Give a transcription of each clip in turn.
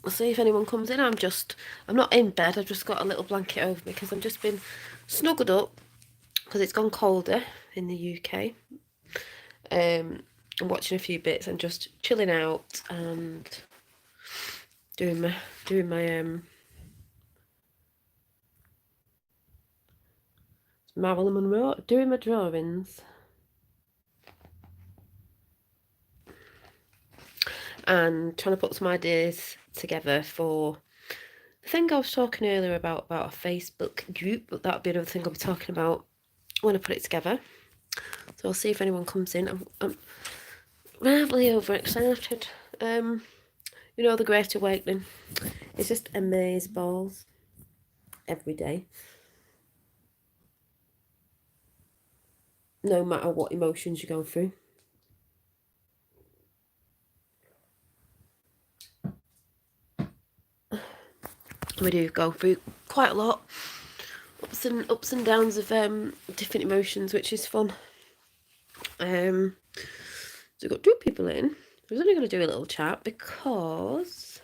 I'll see if anyone comes in. I'm not in bed. I've just got a little blanket over me because I've just been snuggled up because it's gone colder in the UK. I'm watching a few bits and just chilling out and doing my Marilyn Monroe, doing my drawings and trying to put some ideas together for the thing I was talking earlier about a Facebook group, but that'll be another thing I'll be talking about when I put it together. So I'll see if anyone comes in. I'm rather overexcited. You know, the Great Awakening. It's just amaze balls every day. No matter what emotions you go through. We do go through quite a lot. Ups and downs of different emotions, which is fun. So we've got 2 people in. I was only going to do a little chat because,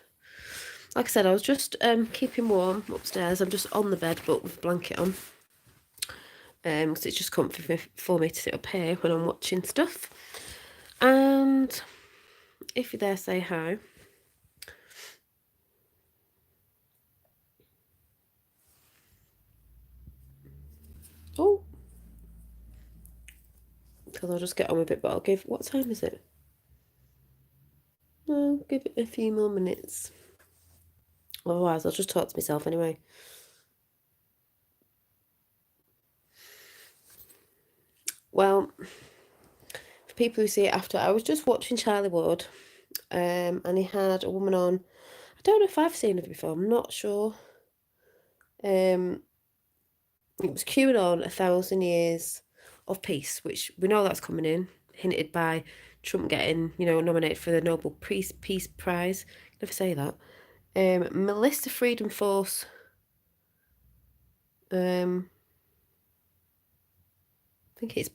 like I said, I was just keeping warm upstairs. I'm just on the bed, but with a blanket on. Because it's just comfy for me to sit up here when I'm watching stuff. And if you're there, say hi. Oh, because I'll just get on with it, but I'll give, what time is it? I'll give it a few more minutes. Otherwise, I'll just talk to myself anyway. Well, for people who see it after, I was just watching Charlie Ward, and he had a woman on. I don't know if I've seen her before. I'm not sure. It was QAnon, 1,000 years of peace, which we know that's coming in, hinted by Trump getting, nominated for the Nobel Peace Prize. Never say that. Melissa Freedom Force. I think it's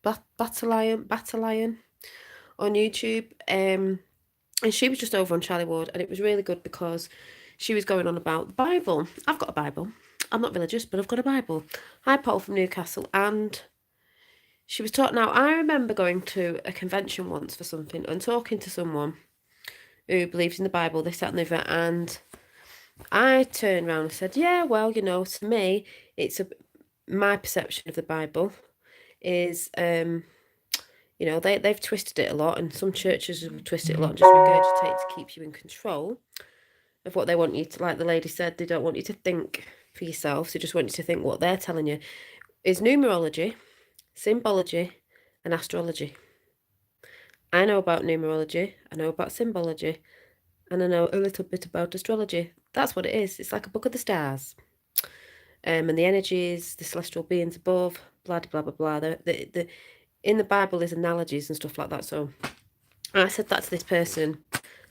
Battalion on YouTube. And she was just over on Charlie Ward, and it was really good because she was going on about the Bible. I've got a Bible. I'm not religious, but I've got a Bible. Hi, Paul from Newcastle. And she was talking. Now, I remember going to a convention once for something and talking to someone who believes in the Bible, this, that, and the other. And I turned around and said, yeah, well, to me, my perception of the Bible is, they've twisted it a lot, and some churches have twisted it a lot and just regurgitate to keep you in control of what they want you to, like the lady said, they don't want you to think for yourself, they just want you to think what they're telling you. Is numerology, symbology, and astrology. I know about numerology, I know about symbology, and I know a little bit about astrology. That's what it is. It's like a book of the stars. And the energies, the celestial beings above, blah, blah, blah, blah. In the Bible, there's analogies and stuff like that. So I said that to this person.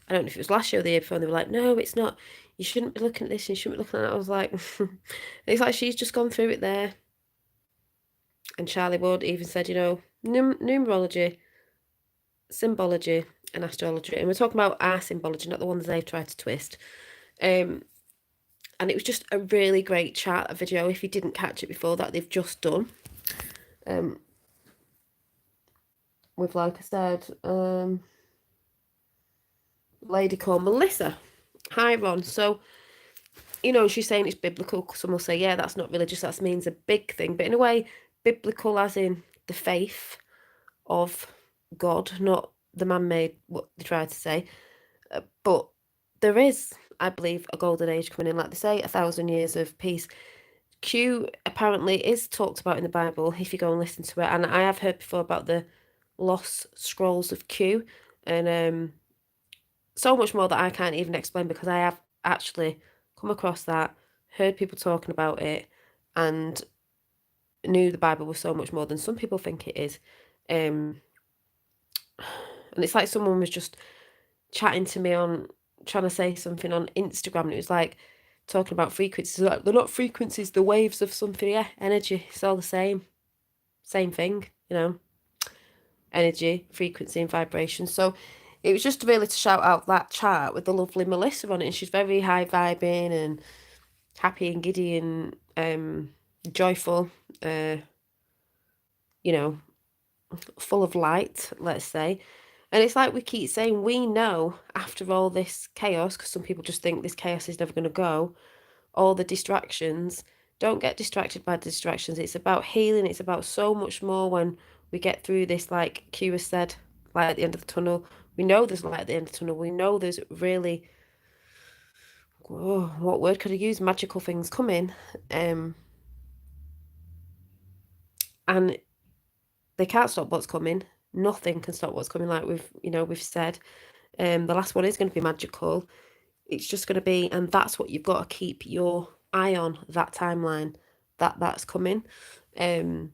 I don't know if it was last year or the year before, and they were like, no, it's not. You shouldn't be looking at this, and you shouldn't be looking at that. I was like, it's like she's just gone through it there. And Charlie Ward even said, numerology, symbology, and astrology. And we're talking about our symbology, not the ones they've tried to twist. And it was just a really great chat, a video, if you didn't catch it before, that they've just done. With, like I said, lady called Melissa. Hi, Ron. So, she's saying it's biblical. Some will say, yeah, that's not religious. That means a big thing. But in a way, biblical as in the faith of God, not the man-made, what they try to say. But there is, I believe, a golden age coming in. Like they say, 1,000 years of peace. Q apparently is talked about in the Bible, if you go and listen to it. And I have heard before about the lost scrolls of Q. And so much more that I can't even explain, because I have actually come across that, heard people talking about it, and knew the Bible was so much more than some people think it is. And it's like someone was just chatting to me on, trying to say something on Instagram, and it was like talking about frequencies. Like, they're not frequencies, the waves of something. Yeah, energy. It's all the same thing, energy, frequency, and vibration. So it was just really to shout out that chat with the lovely Melissa on it, and she's very high vibing and happy and giddy and joyful, you know, full of light, let's say. And it's like we keep saying, we know after all this chaos, because some people just think this chaos is never going to go, all the distractions, don't get distracted by the distractions. It's about healing. It's about so much more when we get through this, like Q has said, light at the end of the tunnel. We know there's light at the end of the tunnel. We know there's really, what word could I use? Magical things coming. And they can't stop what's coming. Nothing can stop what's coming, like we've said. The last one is going to be magical. It's just going to be, and that's what you've got to keep your eye on, that timeline, that's coming. That's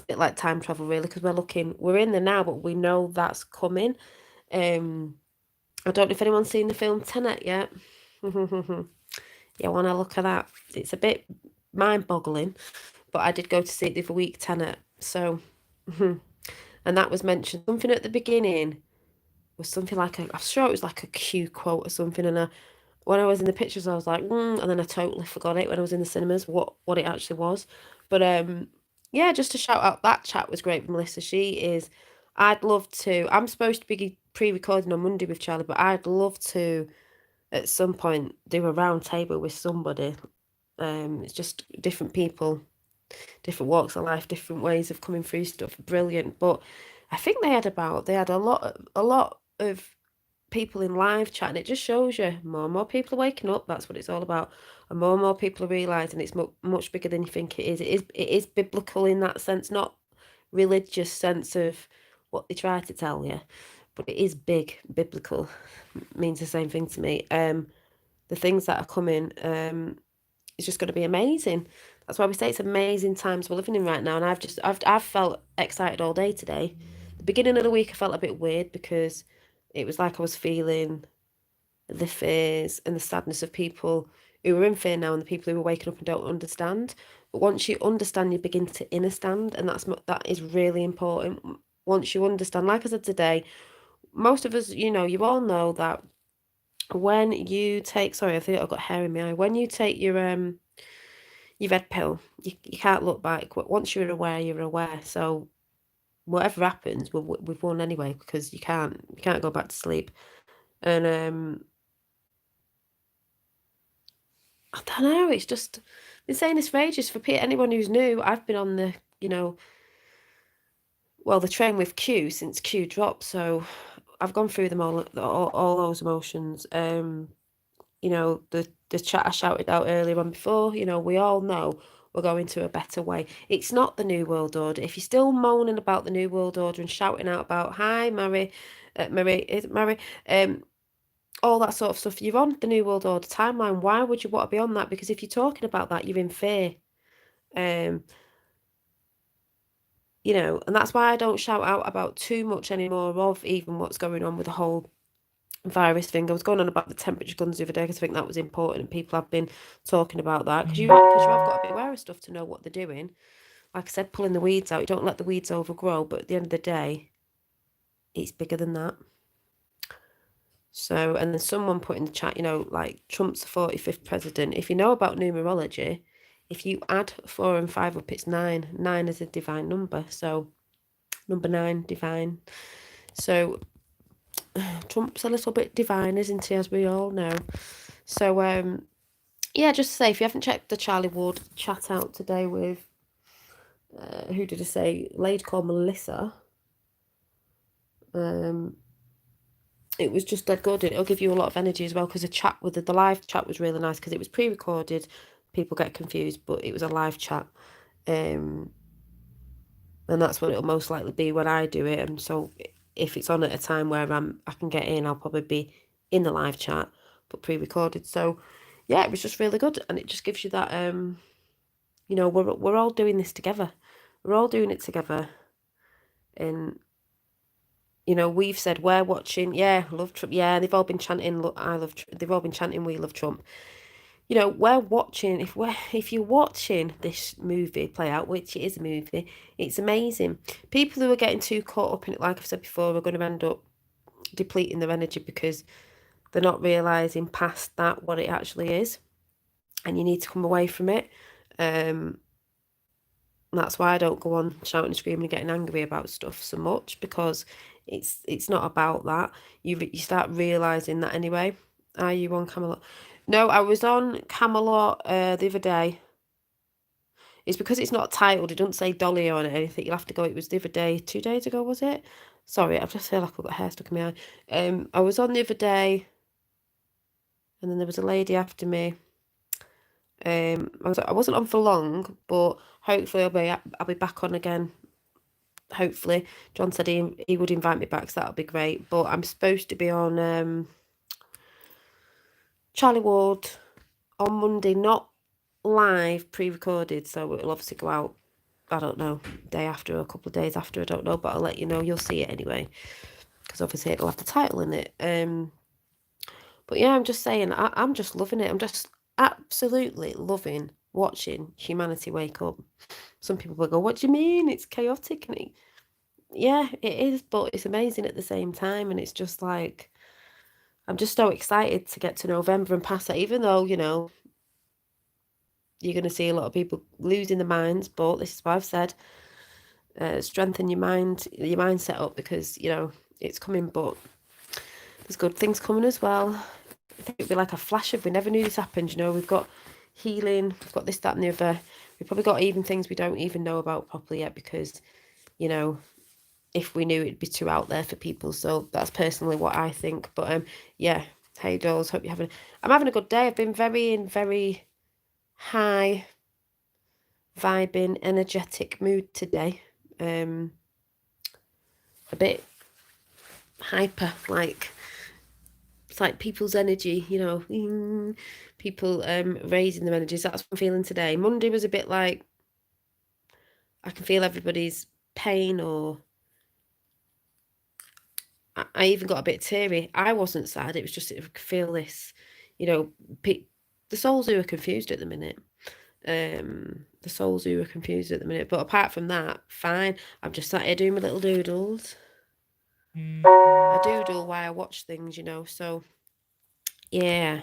a bit like time travel, really, because we're in there now, but we know that's coming. I don't know if anyone's seen the film Tenet yet. Yeah, want to look at that. It's a bit mind-boggling, but I did go to see it the other week, Tenet. So, and that was mentioned. Something at the beginning was something like I'm sure it was like a Q quote or something. And when I was in the pictures, I was like, and then I totally forgot it when I was in the cinemas what it actually was. But yeah, just to shout out, that chat was great with Melissa. I'd love to. I'm supposed to be pre-recording on Monday with Charlie, but I'd love to at some point do a round table with somebody. It's just different people, different walks of life, different ways of coming through stuff. Brilliant. But I think they had a lot of people in live chat, and it just shows you more and more people are waking up. That's what it's all about, and more people are realizing it's much bigger than you think it is. It is biblical in that sense, not religious sense of what they try to tell you, but it is big. Biblical means the same thing to me. The things that are coming, it's just going to be amazing. That's why we say it's amazing times we're living in right now. And I've felt excited all day today. The beginning of the week I felt a bit weird because it was like I was feeling the fears and the sadness of people who are in fear now and the people who are waking up and don't understand. But once you understand, you begin to understand, and that is really important. Once you understand, like I said today, most of us, you all know that when you take, sorry, I think I've got hair in my eye. When you take your red pill, you can't look back. Once you're aware, you're aware. So whatever happens, we've won anyway, because you can't go back to sleep. And I don't know, it's just been saying this for ages. For anyone who's new, I've been on the the train with Q since Q dropped, so I've gone through them all those emotions. The chat I shouted out earlier on before, we all know we're going to a better way. It's not the New World Order. If you're still moaning about the New World Order and shouting out about, hi, Mary, all that sort of stuff, you're on the New World Order timeline. Why would you want to be on that? Because if you're talking about that, you're in fear. And that's why I don't shout out about too much anymore of even what's going on with the whole virus thing. I was going on about the temperature guns the other day because I think that was important, and people have been talking about that because you have got to be aware of stuff to know what they're doing. Like I said, pulling the weeds out, you don't let the weeds overgrow, but at the end of the day, it's bigger than that. So, and then someone put in the chat, like Trump's the 45th president. If you know about numerology, if you add 4 and 5 up, it's 9. 9 is a divine number, so number 9, divine. So Trump's a little bit divine, isn't he, as we all know. So, yeah, just to say, if you haven't checked the Charlie Ward chat out today with, who did I say, a lady called Melissa, it was just dead good. It'll give you a lot of energy as well, because the live chat was really nice because it was pre-recorded. People get confused, but it was a live chat. And that's what it'll most likely be when I do it. And so if it's on at a time where I can get in, I'll probably be in the live chat, but pre-recorded. So yeah, it was just really good, and it just gives you that we're all doing this together. We're all doing it together. And we've said we're watching, love Trump, they've all been chanting, they've all been chanting we love Trump. you know, we're watching, if you're watching this movie play out, which it is a movie, it's amazing. People who are getting too caught up in it, like I've said before, are going to end up depleting their energy because they're not realizing past that what it actually is, and you need to come away from it. That's why I don't go on shouting and screaming and getting angry about stuff so much, because it's not about that. You start realizing that anyway. Are you on Camelot? No, I was on Camelot the other day. It's because it's not titled. It doesn't say Dolly on it or anything. You'll have to go. It was the other day, 2 days ago, was it? Sorry, I just feel like I've got hair stuck in my eye. I was on the other day, and then there was a lady after me. I wasn't on for long, but hopefully I'll be back on again. Hopefully, John said he would invite me back, so that'll be great. But I'm supposed to be on Charlie Ward on Monday, not live, pre-recorded, so it'll obviously go out, I don't know, day after or a couple of days after, I don't know, but I'll let you know. You'll see it anyway, because obviously it'll have the title in it. But yeah, I'm just saying, I'm just loving it. I'm just absolutely loving watching humanity wake up. Some people will go, what do you mean? It's chaotic. And yeah, it is, but it's amazing at the same time. And it's just like, I'm just so excited to get to November and pass it, even though, you know, you're going to see a lot of people losing their minds. But this is what I've said, strengthen your mindset up, because, you know, it's coming, but there's good things coming as well. I think it'd be like a flash of, we never knew this happened, you know, we've got healing, we've got this, that and the other. We've probably got even things we don't even know about properly yet, because, you know, if we knew, it'd be too out there for people. So that's personally what I think. But yeah, hey dolls, hope you're I'm having a good day. I've been very high vibing, energetic mood today. A bit hyper, like it's like people's energy, you know, people raising their energies. That's what I'm feeling today. Monday was a bit like I can feel everybody's pain, or I even got a bit teary. I wasn't sad. It was just, I could feel this, you know, the souls who are confused at the minute. The souls who are confused at the minute. But apart from that, fine. I'm just sat here doing my little doodles. I doodle while I watch things, you know. So yeah.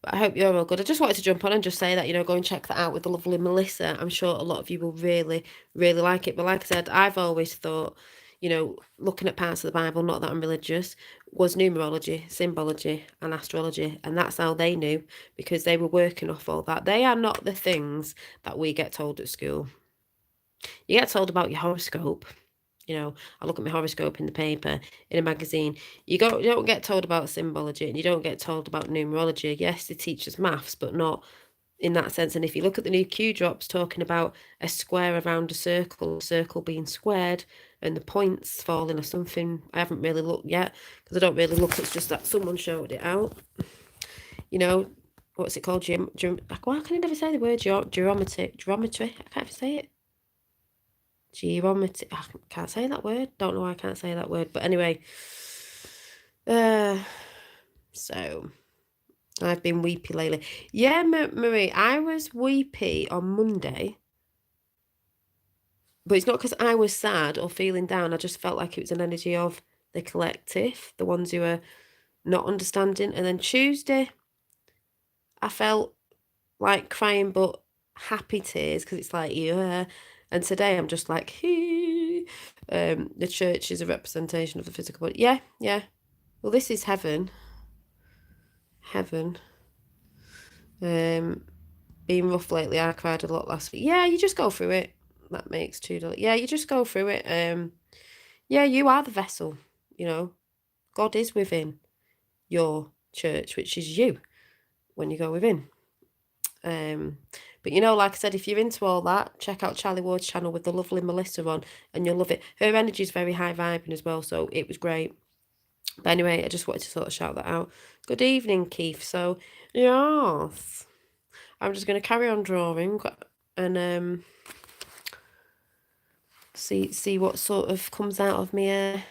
But I hope you're all good. I just wanted to jump on and just say that, you know, go and check that out with the lovely Melissa. I'm sure a lot of you will really like it. But like I said, I've always thought, you know, looking at parts of the Bible, not that I'm religious, was numerology, symbology, and astrology. And that's how they knew, because they were working off all that. They are not the things that we get told at school. You get told about your horoscope. You know, I look at my horoscope in the paper, in a magazine. You don't get told about symbology, and you don't get told about numerology. Yes, they teach us maths, but not in that sense. And if you look at the new Q drops talking about a square around a circle being squared, and the points falling or something, I haven't really looked yet, because I don't really look. It's just that someone showed it out. You know, what's it called? Why can I never say the word geometry? I can't even say it. Geometry. I can't say that word. Don't know why I can't say that word. But anyway, so I've been weepy lately. Yeah, Marie, I was weepy on Monday. But it's not because I was sad or feeling down. I just felt like it was an energy of the collective, the ones who are not understanding. And then Tuesday, I felt like crying, but happy tears, because it's like, yeah. And today I'm just like, the church is a representation of the physical body. Yeah, yeah. Well, this is heaven. Heaven. Being rough lately, I cried a lot last week. Yeah, you just go through it. That makes $2. Yeah, you just go through it. Yeah, you are the vessel, you know. God is within your church, which is you when you go within. But you know, like I said, if you're into all that, check out Charlie Ward's channel with the lovely Melissa on, and you'll love it. Her energy is very high vibing as well, so it was great. But anyway, I just wanted to sort of shout that out. Good evening, Keith. So, yes, I'm just going to carry on drawing and see what sort of comes out of me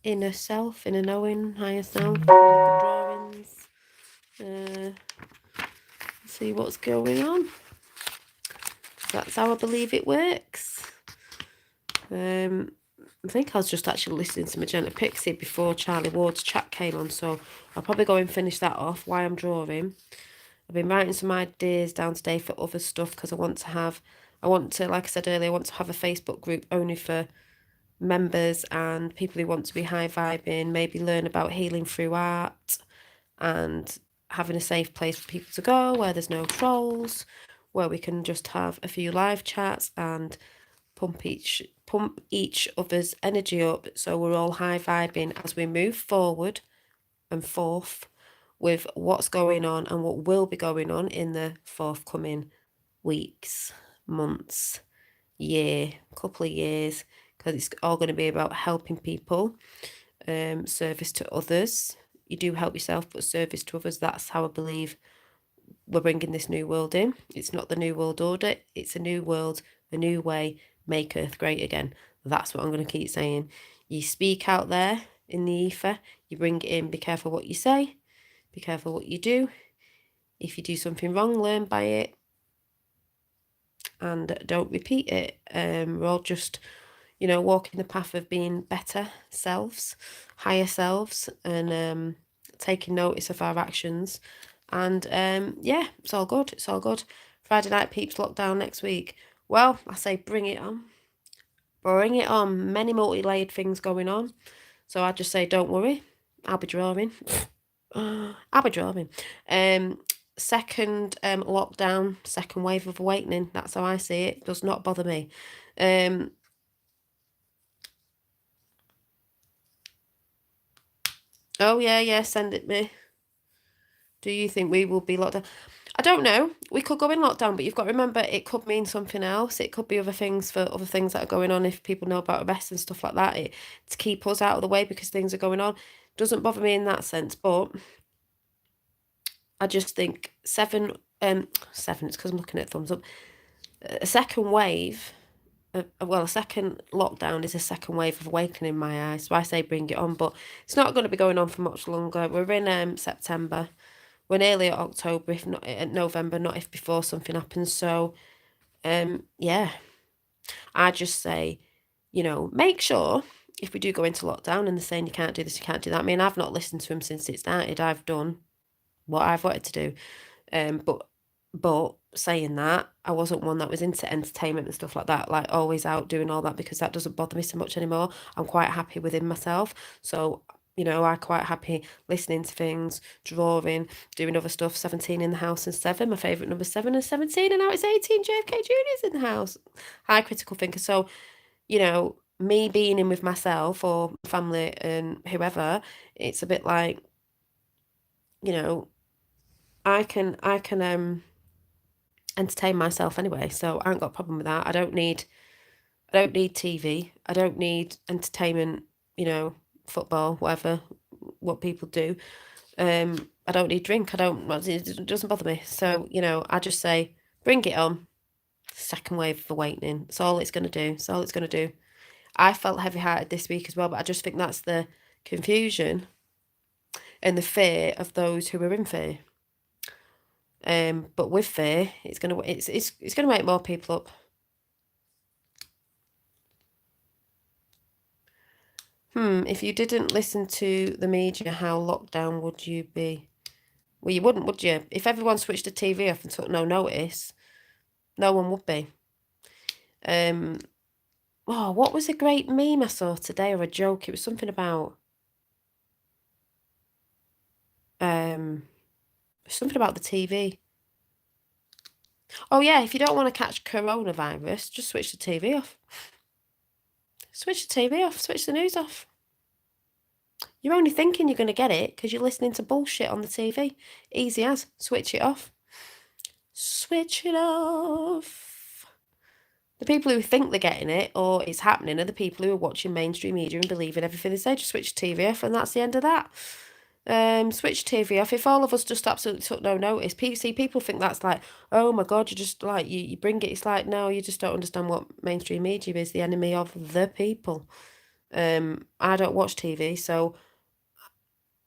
inner self, inner knowing, higher self. Drawings. See what's going on. That's how I believe it works. I think I was just actually listening to Magenta Pixie before Charlie Ward's chat came on, so I'll probably go and finish that off. Why I'm drawing. I've been writing some ideas down today for other stuff because I want to, like I said earlier, I want to have a Facebook group only for members and people who want to be high vibing, maybe learn about healing through art and having a safe place for people to go where there's no trolls, where we can just have a few live chats and pump each other's energy up so we're all high vibing as we move forward and forth with what's going on and what will be going on in the forthcoming weeks, months, couple of years, because it's all going to be about helping people, service to others. You do help yourself, but service to others. That's how I believe we're bringing this new world in. It's not the new world order. It's a new world, a new way. Make Earth great again. That's what I'm going to keep saying. You speak out there in the ether. You bring it in. Be careful what you say. Be careful what you do. If you do something wrong, learn by it. And don't repeat it. We're all just, walking the path of being better selves, higher selves, and taking notice of our actions. And yeah, it's all good. It's all good. Friday night peeps lockdown next week. Well, I say bring it on. Bring it on. Many multi-layered things going on. So I just say, don't worry. I'll be drawing. I'll be drawing. Second lockdown, second wave of awakening. That's how I see it. Does not bother me. Oh yeah, send it me. Do you think we will be locked down? I don't know. We could go in lockdown, but you've got to remember it could mean something else. It could be other things for other things that are going on if people know about arrests and stuff like that. To keep us out of the way because things are going on. Doesn't bother me in that sense, but I just think seven, it's because I'm looking at thumbs up. A second wave, a second lockdown is a second wave of awakening in my eyes. So I say bring it on, but it's not going to be going on for much longer. We're in September. We're nearly at October, if not at November, not if before something happens. So, yeah, I just say, make sure if we do go into lockdown and they're saying you can't do this, you can't do that. I mean, I've not listened to him since it started. I've done what I've wanted to do. But saying that, I wasn't one that was into entertainment and stuff like that, like always out doing all that, because that doesn't bother me so much anymore. I'm quite happy within myself. So, I'm quite happy listening to things, drawing, doing other stuff. 17 in the house and 7. My favourite number 7 and 17, and now it's 18. JFK Jr.'s in the house. High critical thinker. So, me being in with myself or family and whoever, it's a bit like, I can entertain myself anyway, so I haven't got a problem with that. I don't need TV. I don't need entertainment, football, whatever, what people do. I don't need drink. It doesn't bother me. So, I just say, bring it on. Second wave of awakening. That's all it's going to do. That's all it's going to do. I felt heavy-hearted this week as well, but I just think that's the confusion and the fear of those who are in fear. But with fear, it's gonna wake more people up. If you didn't listen to the media, how lockdown would you be? Well, you wouldn't, would you? If everyone switched the TV off and took no notice, no one would be. What was a great meme I saw today, or a joke? It was something about the TV. Oh yeah, if you don't want to catch coronavirus, just switch the TV off. Switch the TV off, switch the news off. You're only thinking you're going to get it because you're listening to bullshit on the TV. Easy as. Switch it off. Switch it off. The people who think they're getting it or it's happening are the people who are watching mainstream media and believing everything they say. Just switch the TV off and that's the end of that. Switch TV off. If all of us just absolutely took no notice, people think that's like, oh my God, you just like, you bring it. It's like, no, you just don't understand what mainstream media is, the enemy of the people. I don't watch TV, so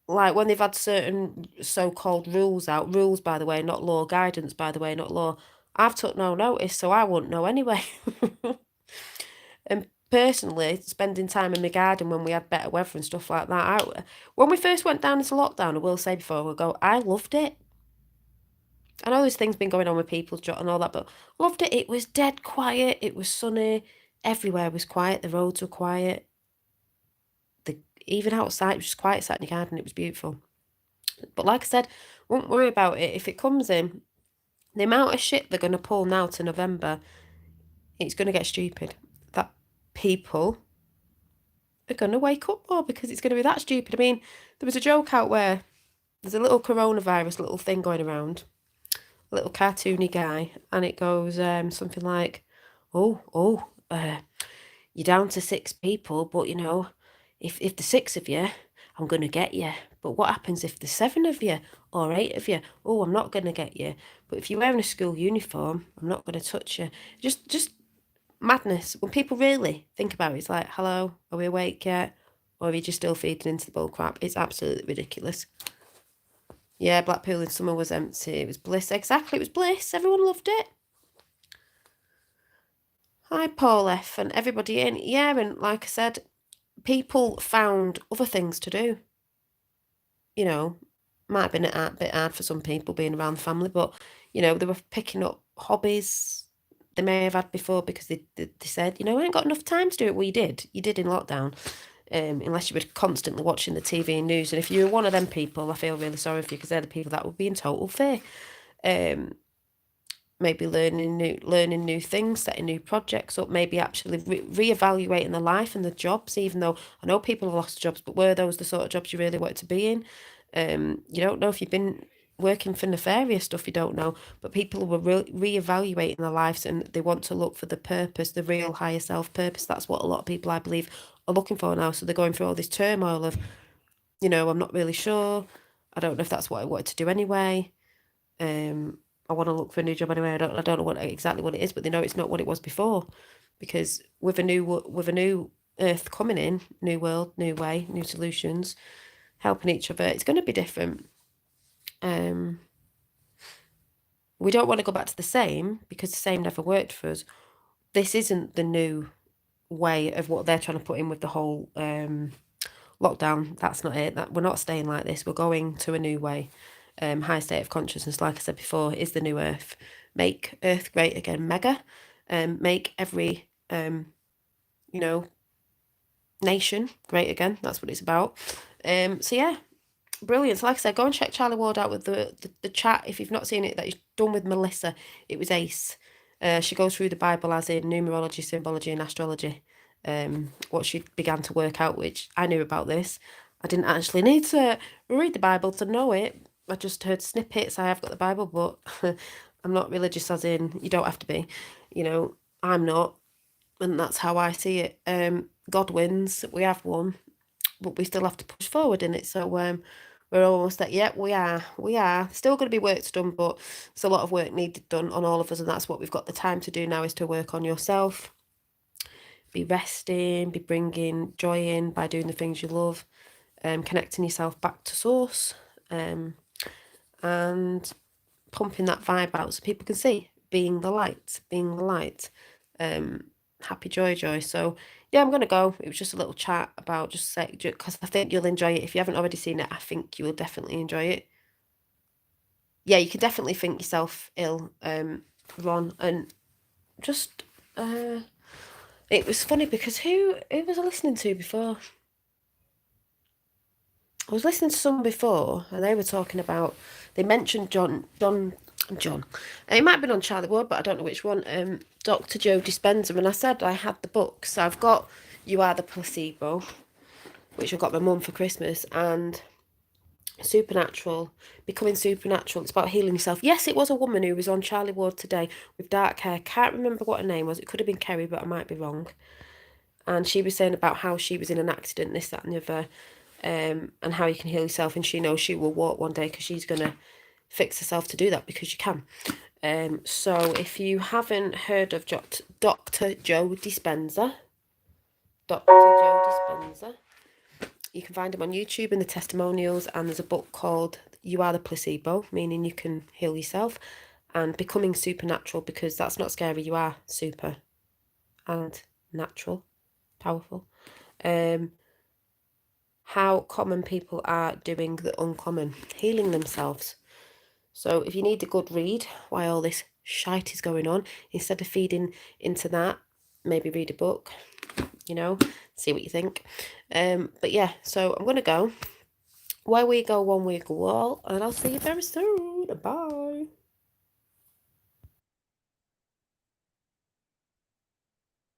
like when they've had certain so-called rules out, rules, by the way, not law, guidance, by the way, not law, I've took no notice, so I wouldn't know anyway. And personally, spending time in my garden when we had better weather and stuff like that, when we first went down into lockdown, I will say before we go, I loved it. I know there's things been going on with people and all that, but loved it. It was dead quiet. It was sunny. Everywhere was quiet. The roads were quiet. Even outside, it was just quiet, sat in the garden. It was beautiful. But like I said, won't worry about it. If it comes in, the amount of shit they're going to pull now to November, it's going to get stupid. That people are going to wake up more because it's going to be that stupid. I mean, there was a joke out where there's a little coronavirus little thing going around, a little cartoony guy, and it goes something like, you're down to 6 people, but if there's 6 of you, I'm going to get you. But what happens if there's 7 of you or 8 of you? Oh, I'm not going to get you. But if you're wearing a school uniform, I'm not going to touch you. Just madness. When people really think about it, it's like, hello, are we awake yet? Or are you just still feeding into the bull crap? It's absolutely ridiculous. Yeah, Blackpool in summer was empty. It was bliss. Exactly, it was bliss. Everyone loved it. Hi, Paul F. and everybody in. Yeah, and like I said, people found other things to do. Might have been a bit hard for some people being around the family, but, they were picking up hobbies they may have had before because they said, I ain't got enough time to do it. Well, you did. You did in lockdown, unless you were constantly watching the TV and news. And if you were one of them people, I feel really sorry for you because they're the people that would be in total fear. Maybe learning new things, setting new projects up, maybe actually reevaluating their life and the jobs, even though I know people have lost jobs, but were those the sort of jobs you really wanted to be in? You don't know if you've been working for nefarious stuff, you don't know, but people were reevaluating their lives and they want to look for the purpose, the real higher self purpose. That's what a lot of people, I believe, are looking for now. So they're going through all this turmoil of, I'm not really sure. I don't know if that's what I wanted to do anyway. I want to look for a new job anyway. I don't know exactly what it is, but they know it's not what it was before, because with a new earth coming in, new world, new way, new solutions, helping each other, it's going to be different. We don't want to go back to the same because the same never worked for us. This isn't the new way of what they're trying to put in with the whole lockdown. That's not it. We're not staying like this. We're going to a new way. High state of consciousness, like I said before, is the new earth. Make earth great again, mega. Make every nation great again. That's what it's about. So yeah, brilliant. So like I said, go and check Charlie Ward out with the chat if you've not seen it that he's done with Melissa. It was ace. She goes through the Bible as in numerology, symbology, and astrology. What she began to work out, which I knew about this. I didn't actually need to read the Bible to know it. I just heard snippets. I have got the Bible, but I'm not religious as in you don't have to be. I'm not. And that's how I see it. God wins. We have won. But we still have to push forward in it. So we're almost at, yeah, we are. Still going to be work done, but there's a lot of work needed done on all of us. And that's what we've got the time to do now, is to work on yourself. Be resting, be bringing joy in by doing the things you love, connecting yourself back to source, and pumping that vibe out so people can see, being the light. Happy joy. So yeah, I'm gonna go. It was just a little chat about because I think you'll enjoy it. If you haven't already seen it, I think you will definitely enjoy it. Yeah, you can definitely think yourself ill, Ron, and just it was funny because who was I listening to before? I was listening to someone before, and they were talking about. They mentioned John. It might have been on Charlie Ward, but I don't know which one. Dr. Joe Dispenza, and I said I had the books. So I've got You Are the Placebo, which I got my mum for Christmas, and Supernatural, Becoming Supernatural. It's about healing yourself. Yes, it was a woman who was on Charlie Ward today with dark hair. Can't remember what her name was. It could have been Kerry, but I might be wrong. And she was saying about how she was in an accident, this, that, and the other, and how you can heal yourself. And she knows she will walk one day because she's going to fix herself to do that because you can. So if you haven't heard of Dr. Joe Dispenza, You can find them on YouTube in the testimonials, and there's a book called You Are the Placebo, meaning you can heal yourself, and Becoming Supernatural, because that's not scary, you are super and natural, powerful. How common people are doing the uncommon, healing themselves. So if you need a good read while all this shite is going on, instead of feeding into that, maybe read a book, you know, see what you think. But yeah, so I'm going to go. Where we go, one we go all, and I'll see you very soon. Bye.